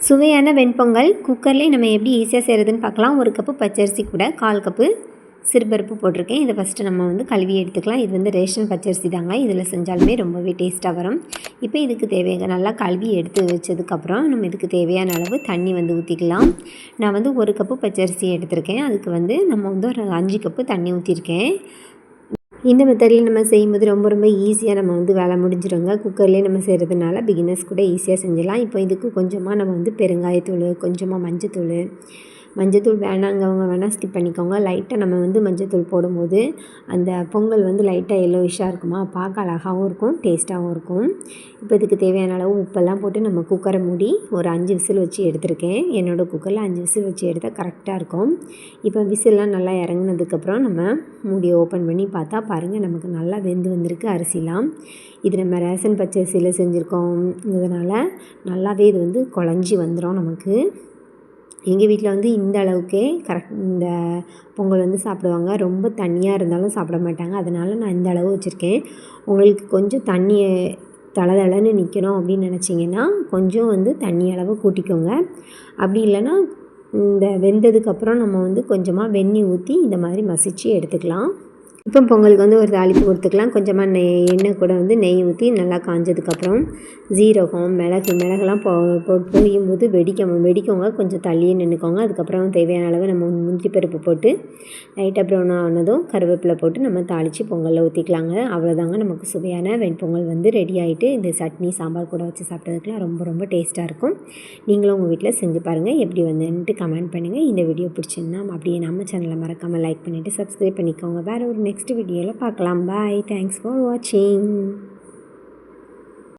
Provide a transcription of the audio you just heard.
சுவையான வெண்பொங்கல் குக்கர்லேயே நம்ம எப்படி ஈஸியாக செய்கிறதுன்னு பார்க்கலாம். 1 கப்பு பச்சரிசி கூட 1/4 கப்பு சிறுபருப்பு போட்டிருக்கேன். இதை ஃபஸ்ட்டு நம்ம கழுவி எடுத்துக்கலாம். இது ரேஷன் பச்சரிசி தாங்க. இதில் செஞ்சாலுமே ரொம்பவே டேஸ்ட்டாக வரும். இப்போ இதுக்கு தேவையாக நல்லா கழுவி எடுத்து வச்சதுக்கப்புறம் நம்ம இதுக்கு தேவையான அளவு தண்ணி ஊற்றிக்கலாம். நான் 1 கப்பு பச்சரிசி எடுத்திருக்கேன். அதுக்கு நம்ம ஒரு 5 கப்பு தண்ணி ஊற்றிருக்கேன். இந்த மெத்தடில் நம்ம செய்யும்போது ரொம்ப ஈஸியாக நம்ம வேலை முடிஞ்சிடுங்க. குக்கர்லேயே நம்ம செய்கிறதுனால பிகினர்ஸ் கூட ஈஸியாக செஞ்சிடலாம். இப்போ இதுக்கு கொஞ்சமாக நம்ம பெருங்காயத்தூள், கொஞ்சமாக மஞ்சத்தூள் வேணாங்கவங்க வேணால் ஸ்கிப் பண்ணிக்கோங்க. லைட்டாக நம்ம மஞ்சத்தூள் போடும்போது அந்த பொங்கல் லைட்டாக எல்லோயிஷாக இருக்குமா, பார்க்க அழகாகவும் இருக்கும், டேஸ்ட்டாகவும் இருக்கும். இப்போ இதுக்கு தேவையான அளவு உப்பெல்லாம் போட்டு நம்ம குக்கரை மூடி ஒரு 5 விசில் வச்சு எடுத்திருக்கேன். என்னோடய குக்கரில் 5 விசில் வச்சு எடுத்தால் கரெக்டாக இருக்கும். இப்போ விசில்லாம் நல்லா இறங்குனதுக்கப்புறம் நம்ம மூடியை ஓப்பன் பண்ணி பார்த்தா பாருங்கள், நமக்கு நல்லா வெந்து வந்திருக்கு அரிசிலாம். இது நம்ம ரேஷன் பச்சரிசியில் செஞ்சுருக்கோம். இதனால் நல்லாவே இது குழஞ்சி வந்துடும் நமக்கு. எங்கள் வீட்டில் இந்த அளவுக்கே இந்த பொங்கல் சாப்பிடுவாங்க. ரொம்ப தண்ணியாக இருந்தாலும் சாப்பிட மாட்டாங்க. அதனால் நான் இந்த அளவு வச்சுருக்கேன். உங்களுக்கு கொஞ்சம் தண்ணி தளதளன்னு நிற்கணும் அப்படின்னு நினச்சிங்கன்னா கொஞ்சம் தண்ணி அளவு கூட்டிக்கோங்க. அப்படி இல்லைன்னா இந்த வெந்ததுக்கப்புறம் நம்ம கொஞ்சமாக வெந்நீர் ஊற்றி இந்த மாதிரி மசிச்சு எடுத்துக்கலாம். இப்போ பொங்கலுக்கு ஒரு தாளிப்பு கொடுத்துக்கலாம். கொஞ்சமாக எண்ணெய் கூட நெய் ஊற்றி நல்லா காஞ்சதுக்கப்புறம் ஜீரகம், மிளகுலாம் பொரியும் போது வெடிக்கோங்க. கொஞ்சம் தள்ளியே நின்றுக்கோங்க. அதுக்கப்புறம் தேவையான அளவு நம்ம முந்திரி பருப்பு போட்டு லைட்டாக ப்ரௌன் ஆனதும் கருவேப்பிலை போட்டு நம்ம தாளித்து பொங்கலில் ஊற்றிக்கலாங்க. அவ்வளோதாங்க, நமக்கு சுவையான வெண்பொங்கல் ரெடி ஆகிட்டு. இந்த சட்னி சாம்பார் கூட வச்சு சாப்பிட்றதுக்குலாம் ரொம்ப டேஸ்ட்டாக இருக்கும். நீங்களும் உங்கள் வீட்டில் செஞ்சு பாருங்கள். எப்படி வந்துன்ட்டு கமெண்ட் பண்ணுங்கள். இந்த வீடியோ பிடிச்சிருந்தா அப்படியே நம்ம சேனலை மறக்காமல் லைக் பண்ணிவிட்டு சப்ஸ்கிரைப் பண்ணிக்கோங்க. வேறு ஒரு நெக்ஸ்ட் வீடியோவில் பார்க்கலாம். பாய். தேங்க்ஸ் ஃபார் வாட்சிங்.